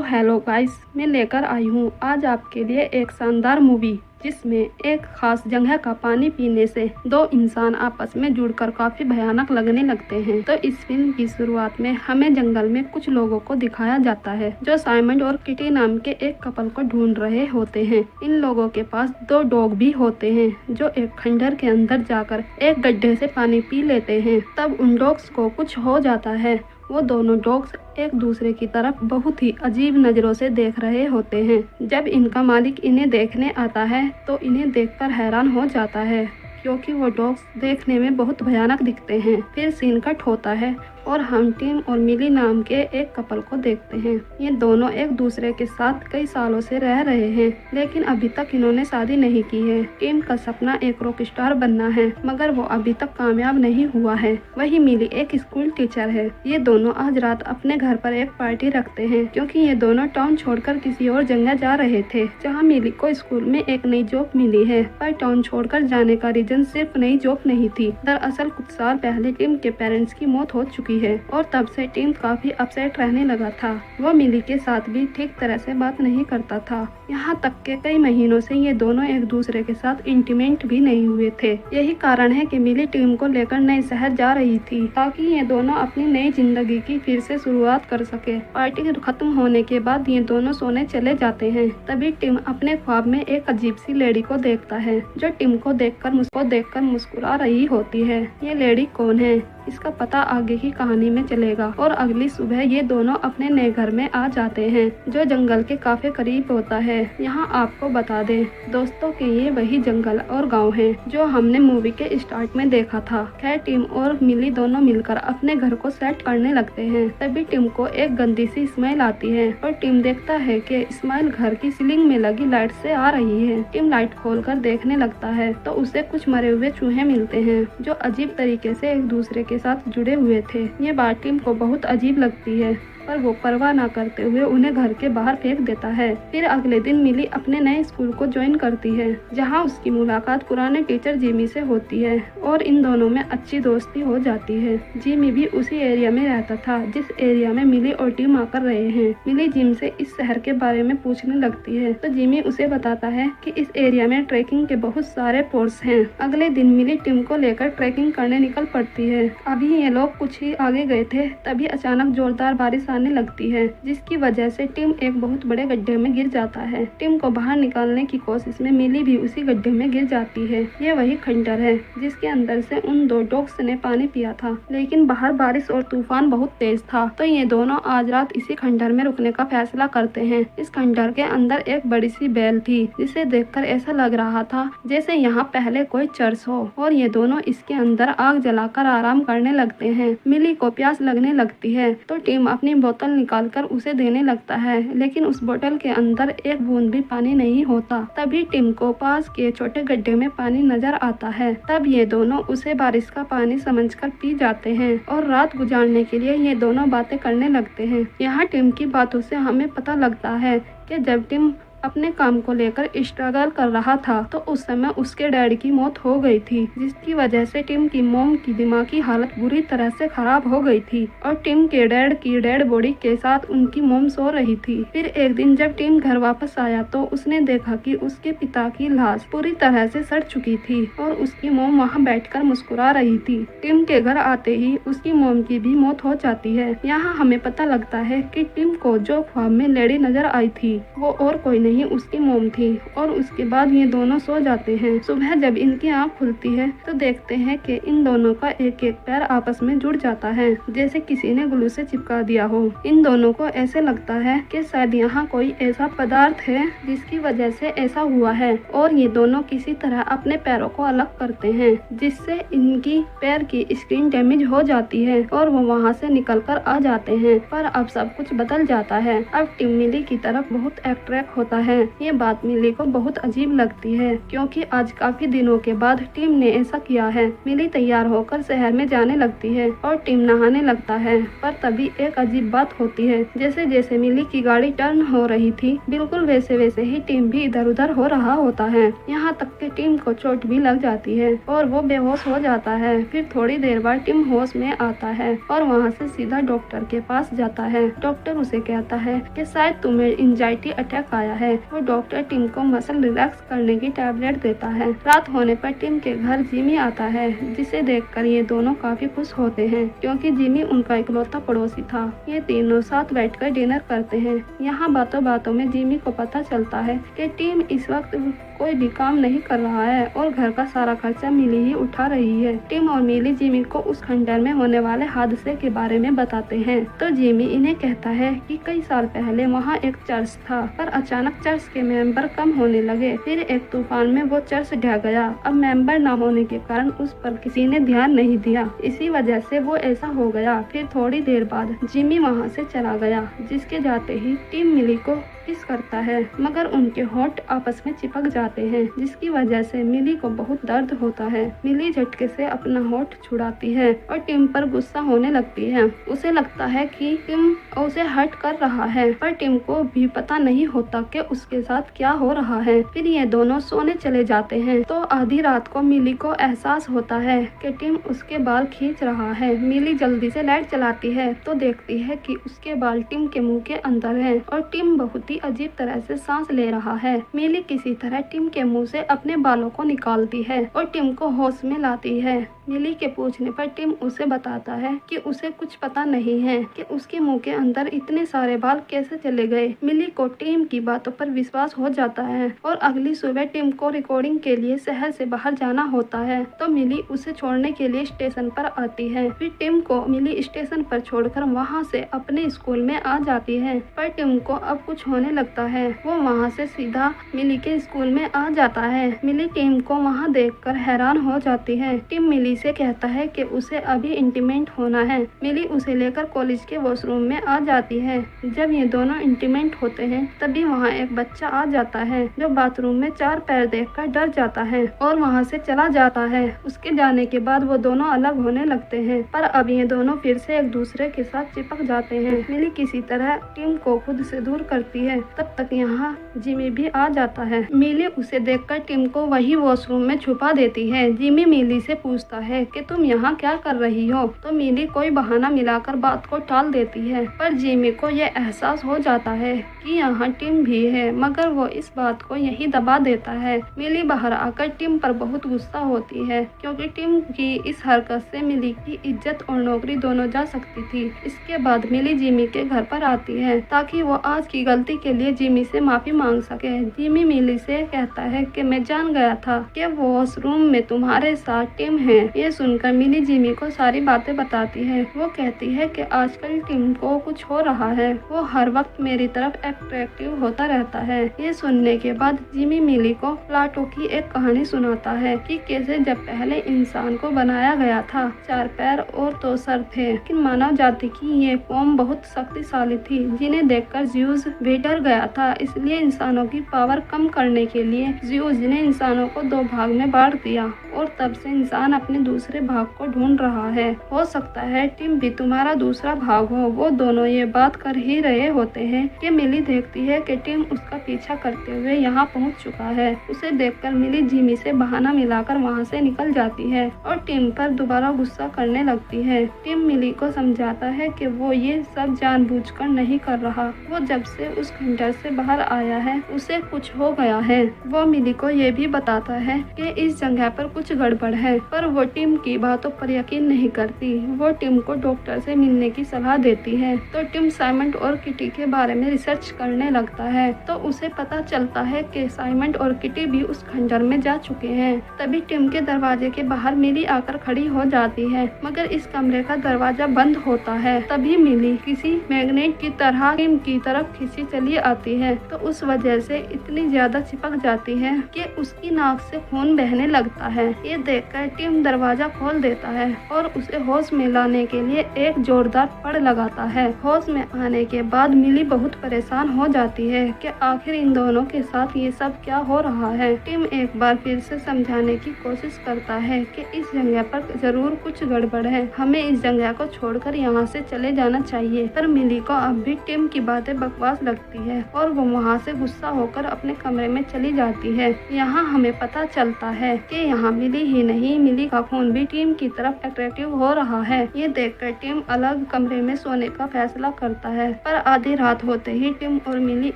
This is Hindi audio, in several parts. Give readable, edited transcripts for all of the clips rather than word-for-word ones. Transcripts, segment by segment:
हेलो गाइस, मैं लेकर आई हूँ आज आपके लिए एक शानदार मूवी जिसमें एक खास जगह का पानी पीने से दो इंसान आपस में जुड़कर काफी भयानक लगने लगते हैं। तो इस फिल्म की शुरुआत में हमें जंगल में कुछ लोगों को दिखाया जाता है जो साइमन और किटी नाम के एक कपल को ढूंढ रहे होते हैं। इन लोगों के पास दो डॉग भी होते हैं जो एक खंडर के अंदर जाकर एक गड्ढे से पानी पी लेते हैं। तब उन डॉग्स को कुछ हो जाता है। वो दोनों डॉग्स एक दूसरे की तरफ बहुत ही अजीब नज़रों से देख रहे होते हैं। जब इनका मालिक इन्हें देखने आता है तो इन्हें देखकर हैरान हो जाता है क्योंकि वो डॉग्स देखने में बहुत भयानक दिखते हैं। फिर सीन कट होता है और हम टिम और मिली नाम के एक कपल को देखते हैं। ये दोनों एक दूसरे के साथ कई सालों से रह रहे हैं लेकिन अभी तक इन्होंने शादी नहीं की है। टिम का सपना एक रॉक स्टार बनना है मगर वो अभी तक कामयाब नहीं हुआ है। वही मिली एक स्कूल टीचर है। ये दोनों आज रात अपने घर पर एक पार्टी रखते हैं क्योंकि ये दोनों टाउन छोड़कर किसी और जगह जा रहे थे जहाँ मिली को स्कूल में एक नई जॉब मिली है। पर टाउन छोड़कर जाने का रीजन सिर्फ नई जॉब नहीं थी। दरअसल कुछ साल पहले टिम के पेरेंट्स की मौत हो चुकी है और तब से टिम काफी अपसेट रहने लगा था। वो मिली के साथ भी ठीक तरह से बात नहीं करता था। यहाँ तक के कई महीनों से ये दोनों एक दूसरे के साथ इंटीमेट भी नहीं हुए थे। यही कारण है कि मिली टिम को लेकर नए शहर जा रही थी ताकि ये दोनों अपनी नई जिंदगी की फिर से शुरुआत कर सके। पार्टी खत्म होने के बाद ये दोनों सोने चले जाते हैं। तभी टिम अपने ख्वाब में एक अजीब सी लेडी को देखता है जो टिम को देखकर मुस्कुरा रही होती है। ये लेडी कौन है इसका पता आगे की कहानी में चलेगा। और अगली सुबह ये दोनों अपने नए घर में आ जाते हैं जो जंगल के काफी करीब होता है। यहाँ आपको बता दें दोस्तों कि ये वही जंगल और गांव है जो हमने मूवी के स्टार्ट में देखा था। खैर टिम और मिली दोनों मिलकर अपने घर को सेट करने लगते हैं। तभी टिम को एक गंदी सी स्मेल आती है और टिम देखता है कि स्मेल घर की सीलिंग में लगी लाइट से आ रही है। टिम लाइट खोलकर देखने लगता है तो उसे कुछ मरे हुए चूहे मिलते हैं जो अजीब तरीके से एक दूसरे के साथ जुड़े हुए थे। ये बात टिम को बहुत अजीब लगती है पर वो परवाह न करते हुए उन्हें घर के बाहर फेंक देता है। फिर अगले दिन मिली अपने नए स्कूल को ज्वाइन करती है जहाँ उसकी मुलाकात पुराने टीचर जिमी से होती है और इन दोनों में अच्छी दोस्ती हो जाती है। जिमी भी उसी एरिया में रहता था जिस एरिया में मिली और टिम आकर रहे हैं। मिली जिम से इस शहर के बारे में पूछने लगती है तो जिमी उसे बताता है कि इस एरिया में ट्रैकिंग के बहुत सारे पोर्ट्स हैं। अगले दिन मिली टिम को लेकर ट्रैकिंग करने निकल पड़ती है। अभी ये लोग कुछ ही आगे गए थे तभी अचानक जोरदार बारिश आने लगती है जिसकी वजह से टिम एक बहुत बड़े गड्ढे में गिर जाता है। टिम को बाहर निकालने की कोशिश में मिली भी उसी गड्ढे में गिर जाती है। ये वही खंडर है जिसके अंदर से उन दो डॉग्स ने पानी पिया था लेकिन बाहर बारिश और तूफान बहुत तेज था तो ये दोनों आज रात इसी खंडर में रुकने का फैसला करते हैं। इस खंडर के अंदर एक बड़ी सी बेल थी जिसे देखकर ऐसा लग रहा था जैसे यहाँ पहले कोई चर्च हो और ये दोनों इसके अंदर आग जलाकर आराम करने लगते हैं। मिली को प्यास लगने लगती है तो टिम अपनी बोतल निकालकर उसे देने लगता है लेकिन उस बोतल के अंदर एक बूंद भी पानी नहीं होता। तभी टिम को पास के छोटे गड्ढे में पानी नजर आता है। तब ये दोनों उसे बारिश का पानी समझकर पी जाते हैं और रात गुजारने के लिए ये दोनों बातें करने लगते हैं। यहाँ टिम की बातों से हमें पता लगता है कि जब टिम अपने काम को लेकर स्ट्रगल कर रहा था तो उस समय उसके डैड की मौत हो गई थी जिसकी वजह से टिम की मॉम की दिमागी हालत बुरी तरह से खराब हो गई थी और टिम के डैड की डेड बॉडी के साथ उनकी मॉम सो रही थी। फिर एक दिन जब टिम घर वापस आया तो उसने देखा कि उसके पिता की लाश पूरी तरह से सड़ चुकी थी और उसकी मॉम वहाँ बैठकर मुस्कुरा रही थी। टिम के घर आते ही उसकी मॉम की भी मौत हो जाती है। यहाँ हमें पता लगता है कि टिम को जो ख्वाब में लेडी नजर आई थी वो और कोई नहीं उसकी मोम थी और उसके बाद ये दोनों सो जाते हैं। सुबह जब इनकी आंख खुलती है तो देखते हैं कि इन दोनों का एक एक पैर आपस में जुड़ जाता है जैसे किसी ने ग्लू से चिपका दिया हो। इन दोनों को ऐसे लगता है कि शायद यहाँ कोई ऐसा पदार्थ है जिसकी वजह से ऐसा हुआ है और ये दोनों किसी तरह अपने पैरों को अलग करते हैं जिससे इनकी पैर की स्किन डैमेज हो जाती है और वो वहाँ से निकल कर आ जाते हैं। पर अब सब कुछ बदल जाता है। अब टिम मिली की तरफ बहुत अट्रैक्ट होता होता है। ये बात मिली को बहुत अजीब लगती है क्योंकि आज काफी दिनों के बाद टिम ने ऐसा किया है। मिली तैयार होकर शहर में जाने लगती है और टिम नहाने लगता है, पर तभी एक अजीब बात होती है। जैसे जैसे मिली की गाड़ी टर्न हो रही थी, बिल्कुल वैसे वैसे ही टिम भी इधर उधर हो रहा होता है। यहाँ तक कि टिम को चोट भी लग जाती है और वो बेहोश हो जाता है। फिर थोड़ी देर बाद टिम होश में आता है और वहाँ से सीधा डॉक्टर के पास जाता है। डॉक्टर उसे कहता है कि शायद तुम्हें एंजाइटी अटैक आया है और डॉक्टर टिम को मसल रिलैक्स करने की टैबलेट देता है। रात होने पर टिम के घर जिमी आता है, जिसे देखकर ये दोनों काफी खुश होते हैं क्योंकि जिमी उनका इकलौता पड़ोसी था। ये तीनों साथ बैठकर डिनर करते हैं। यहाँ बातों बातों में जिमी को पता चलता है कि टिम इस वक्त कोई भी काम नहीं कर रहा है और घर का सारा खर्चा मिली ही उठा रही है। टिम और मिली जिमी को उस खंडर में होने वाले हादसे के बारे में बताते हैं तो जिमी इन्हें कहता है कि कई साल पहले वहाँ एक चर्च था, पर अचानक चर्च के मेंबर कम होने लगे। फिर एक तूफान में वो चर्च ढह गया। अब मेंबर न होने के कारण उस पर किसी ने ध्यान नहीं दिया, इसी वजह से वो ऐसा हो गया। फिर थोड़ी देर बाद जिमी वहाँ से चला गया, जिसके जाते ही टिम मिली को किस करता है, मगर उनके होंठ आपस में चिपक जाते हैं, जिसकी वजह से मिली को बहुत दर्द होता है। मिली झटके से अपना होंठ छुड़ाती है और टिम पर गुस्सा होने लगती है। उसे लगता है कि टिम उसे हर्ट कर रहा है, पर टिम को भी पता नहीं होता कि उसके साथ क्या हो रहा है। फिर ये दोनों सोने चले जाते हैं तो आधी रात को मिली को एहसास होता है कि टिम उसके बाल खींच रहा है। मिली जल्दी से लाइट चलाती है तो देखती है कि उसके बाल टिम के मुंह के अंदर हैं और टिम बहुत ही अजीब तरह से सांस ले रहा है। मिली किसी तरह टिम के मुंह से अपने बालों को निकालती है और टिम को होश में लाती है। मिली के पूछने पर टिम उसे बताता है कि उसे कुछ पता नहीं है कि उसके मुंह के अंदर इतने सारे बाल कैसे चले गए। मिली को टिम की बातों पर विश्वास हो जाता है और अगली सुबह टिम को रिकॉर्डिंग के लिए शहर से बाहर जाना होता है तो मिली उसे छोड़ने के लिए स्टेशन पर आती है। फिर टिम को मिली स्टेशन पर छोड़कर वहाँ से अपने स्कूल में आ जाती है, पर टिम को अब कुछ होने लगता है। वो वहाँ से सीधा मिली के स्कूल में आ जाता है। मिली टिम को वहाँ देखकर हैरान हो जाती है। टिम मिली से कहता है कि उसे अभी इंटीमेट होना है। मिली उसे लेकर कॉलेज के वॉशरूम में आ जाती है। जब ये दोनों इंटीमेट होते हैं तभी वहाँ एक बच्चा आ जाता है जो बाथरूम में 4 पैर देखकर डर जाता है और वहाँ से चला जाता है। उसके जाने के बाद वो दोनों अलग होने लगते हैं, पर अब ये दोनों फिर से एक दूसरे के साथ चिपक जाते हैं। मिली किसी तरह टिम को खुद से दूर करती है। तब तक यहाँ जिमी भी आ जाता है। मिली उसे देखकर टिम को वही वॉशरूम में छुपा देती है। जिमी मिली से पूछता है कि तुम यहाँ क्या कर रही हो, तो मिली कोई बहाना मिलाकर बात को टाल देती है, पर जिमी को यह एहसास हो जाता है कि यहाँ टिम भी है, मगर वो इस बात को यही दबा देता है। मिली बाहर आकर टिम पर बहुत गुस्सा होती है क्योंकि टिम की इस हरकत से मिली की इज्जत और नौकरी दोनों जा सकती थी। इसके बाद मिली जिमी के घर पर आती है ताकि वो आज की गलती के लिए जिमी से माफी मांग सके। जिमी मिली से कहता है कि मैं जान गया था कि वॉशरूम में तुम्हारे साथ टिम है। ये सुनकर मिली जिमी को सारी बातें बताती है। वो कहती है कि आजकल टिम को कुछ हो रहा है, वो हर वक्त मेरी तरफ अट्रैक्टिव होता रहता है। ये सुनने के बाद जिमी मिली को प्लाटो की एक कहानी सुनाता है कि कैसे जब पहले इंसान को बनाया गया था 4 पैर और 2 सर थे, लेकिन मानव जाति की ये फॉर्म बहुत शक्तिशाली थी जिन्हें देखकर ज्यूस भी डर गया था। इसलिए इंसानों की पावर कम करने के लिए ज्यूस ने इंसानों को 2 भाग में बांट दिया और तब से इंसान अपने दूसरे भाग को ढूंढ रहा है। हो सकता है टिम भी तुम्हारा दूसरा भाग हो। वो दोनों ये बात कर ही रहे होते हैं कि मिली देखती है कि टिम उसका पीछा करते हुए यहाँ पहुँच चुका है। उसे देखकर मिली जिमी से बहाना मिलाकर वहाँ से निकल जाती है और टिम पर दोबारा गुस्सा करने लगती है। टिम मिली को समझाता है कि वो ये सब जानबूझकर नहीं कर रहा। वो जब से उस खंडर से बाहर आया है उसे कुछ हो गया है। वो मिली को ये भी बताता है कि इस जगह पर कुछ गड़बड़ है, पर वो टिम की बातों पर यकीन नहीं करती। वो टिम को डॉक्टर से मिलने की सलाह देती है तो टिम साइमन और किटी के बारे में रिसर्च करने लगता है तो उसे पता चलता है कि साइमन और किटी भी उस खंडर में जा चुके हैं। तभी टिम के दरवाजे के बाहर मिली आकर खड़ी हो जाती है, मगर इस कमरे का दरवाजा बंद होता है। तभी मिली किसी मैग्नेट की तरह टिम की तरफ खींची चली आती है तो उस वजह से इतनी ज्यादा चिपक जाती है कि उसकी नाक से खून बहने लगता है। ये देखकर टिम दरवाजा खोल देता है और उसे होश में लाने के लिए एक जोरदार पड़ लगाता है। होश में आने के बाद मिली बहुत परेशान हो जाती है कि आखिर इन दोनों के साथ ये सब क्या हो रहा है। टिम एक बार फिर से समझाने की कोशिश करता है कि इस जगह पर जरूर कुछ गड़बड़ है, हमें इस जगह को छोड़कर यहाँ से चले जाना चाहिए। पर मिली को अब भी टिम की बातें बकवास लगती है और वो वहाँ से गुस्सा होकर अपने कमरे में चली जाती है। यहाँ हमें पता चलता है कि यहाँ मिली ही नहीं, मिली का खून भी टिम की तरफ अट्रैक्टिव हो रहा है। ये देखकर टिम अलग कमरे में सोने का फैसला करता है, पर आधी रात होते ही टिम और मिली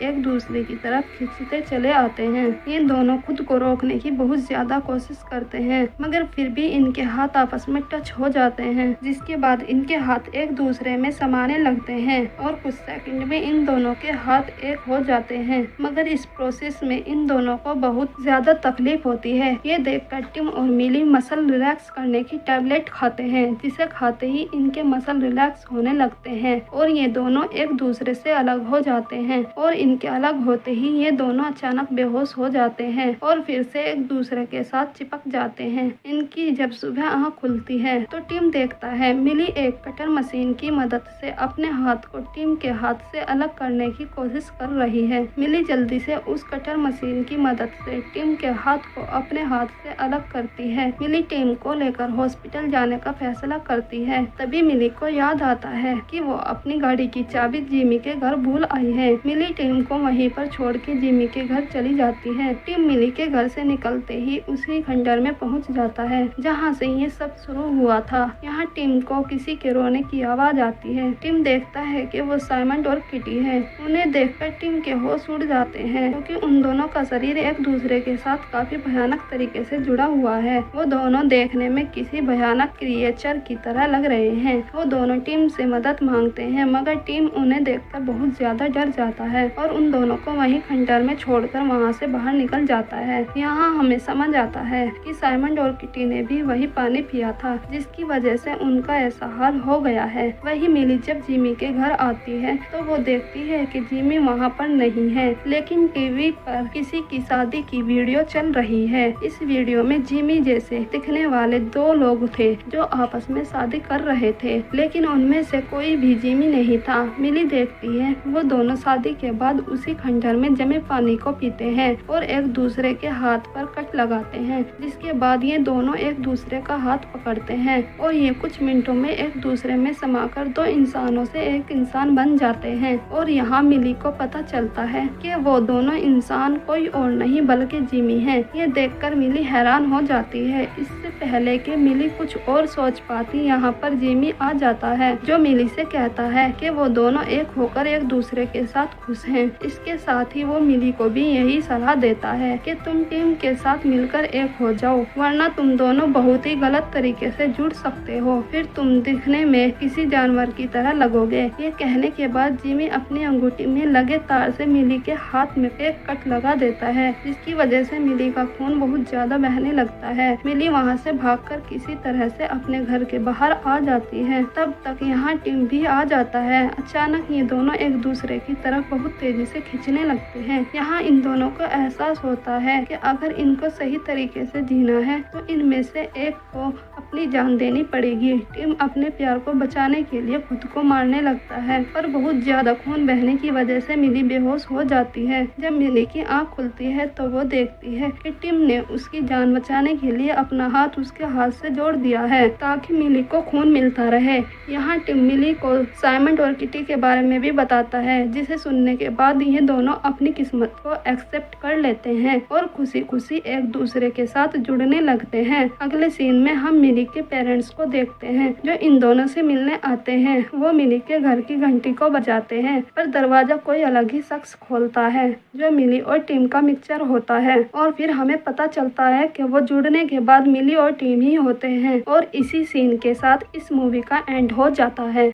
एक दूसरे की तरफ खींचते चले आते हैं। ये दोनों खुद को रोकने की बहुत ज्यादा कोशिश करते हैं, मगर फिर भी इनके हाथ आपस में टच हो जाते हैं, जिसके बाद इनके हाथ एक दूसरे में समाने लगते हैं और कुछ सेकंड में इन दोनों के हाथ एक हो जाते हैं। मगर इस प्रोसेस में इन दोनों को बहुत ज्यादा तकलीफ होती है। ये देखकर टिम और मिली मसल रिलैक्स करने की टैबलेट खाते हैं, जिसे खाते ही इनके मसल रिलैक्स होने लगते हैं और ये दोनों एक दूसरे से अलग हो जाते हैं। और इनके अलग होते ही ये दोनों अचानक बेहोश हो जाते हैं और फिर से एक दूसरे के साथ चिपक जाते हैं। इनकी जब सुबह आँख खुलती है तो टिम देखता है मिली एक कटर मशीन की मदद से अपने हाथ को टिम के हाथ से अलग करने की कोशिश कर रही है। मिली जल्दी से उस कटर मशीन की मदद से टिम के हाथ को अपने हाथ से अलग करती है। मिली टिम को लेकर हॉस्पिटल जाने का फैसला करती है। तभी मिली को याद आता है कि वो अपनी गाड़ी की चाबी जिमी के घर भूल आई है। मिली टिम को वहीं पर छोड़ के जिमी के घर चली जाती है। टिम मिली के घर से निकलते ही उसी खंडर में पहुंच जाता है जहां से ये सब शुरू हुआ था। यहाँ टिम को किसी के रोने की आवाज आती है। टिम देखता है कि वो साइमन और किटी है। उन्हें देखकर टिम के होश उड़ जाते हैं, क्योंकि उन दोनों का शरीर एक दूसरे के साथ काफी भयानक तरीके से जुड़ा हुआ है। वो दोनों देखने में किसी भयानक क्रिएचर की तरह लग रहे हैं। वो दोनों टिम से मदद मांगते हैं, मगर टिम उन्हें देखकर बहुत ज्यादा डर जाता है और उन दोनों को वहीं खंडर में छोड़कर वहां से बाहर निकल जाता है। यहाँ हमें समझ आता है कि साइमन और किटी ने भी वही पानी पिया था, जिसकी वजह से उनका ऐसा हाल हो गया है। वही मिली जब जिमी के घर आती है तो वो देखती है कि जिमी वहाँ पर नहीं है, लेकिन टीवी पर किसी की शादी की वीडियो चल रही है। इस वीडियो में जिमी जैसे दिखने वाले दो लोग थे जो आपस में शादी कर रहे थे, लेकिन उनमें से कोई भी जिमी नहीं था। मिली देखती है वो दोनों शादी के बाद उसी खंडर में जमे पानी को पीते हैं और एक दूसरे के हाथ पर कट लगाते हैं, जिसके बाद ये दोनों एक दूसरे का हाथ पकड़ते हैं और ये कुछ मिनटों में एक दूसरे में समाकर दो इंसानों से एक इंसान बन जाते हैं। और यहाँ मिली को पता चलता है कि वो दोनों इंसान कोई और नहीं बल्कि जिमी है। ये देखकर मिली हैरान हो जाती है। इससे पहले कि मिली कुछ और सोच पाती, यहाँ पर जिमी आ जाता है जो मिली से कहता है कि वो दोनों एक होकर एक दूसरे के साथ खुश हैं। इसके साथ ही वो मिली को भी यही सलाह देता है कि तुम टीम के साथ मिलकर एक हो जाओ, वरना तुम दोनों बहुत ही गलत तरीके से जुड़ सकते हो, फिर तुम दिखने में किसी जानवर की तरह लगोगे। ये कहने के बाद जिमी अपनी अंगूठी में लगे तार से मिली के हाथ में एक कट लगा देता है, जिसकी वजह से मिली का खून बहुत ज्यादा बहने लगता है। मिली वहाँ से भागकर किसी तरह से अपने घर के बाहर आ जाती है। तब तक यहाँ टिम भी आ जाता है। अचानक ये दोनों एक दूसरे की तरफ बहुत तेजी से खींचने लगते हैं। यहाँ इन दोनों को एहसास होता है कि अगर इनको सही तरीके से जीना है तो इनमें से एक को अपनी जान देनी पड़ेगी। टिम अपने प्यार को बचाने के लिए खुद को मारने लगता है, पर बहुत ज्यादा खून बहने की वजह से मिली बेहोश हो जाती है। जब मिली की आँख खुलती है तो वो देखती है कि टिम ने उसकी जान बचाने के लिए अपना हाथ उसके हाथ से जोड़ दिया है ताकि मिली को खून मिलता रहे। यहाँ टिम मिली को साइमन और किटी के बारे में भी बताता है, जिसे सुनने के बाद ये दोनों अपनी किस्मत को एक्सेप्ट कर लेते हैं और खुशी खुशी एक दूसरे के साथ जुड़ने लगते हैं। अगले सीन में हम मिली के पेरेंट्स को देखते हैं जो इन दोनों से मिलने आते हैं। वो मिली के घर की घंटी को बजाते हैं, पर दरवाजा कोई अलग ही शख्स खोलता है जो मिली और टिम का मिक्सचर होता है। और फिर हमें पता चलता है कि वो जुड़ने के बाद मिली और टिम ही होते हैं। और इसी सीन के साथ इस मूवी का एंड हो जाता है।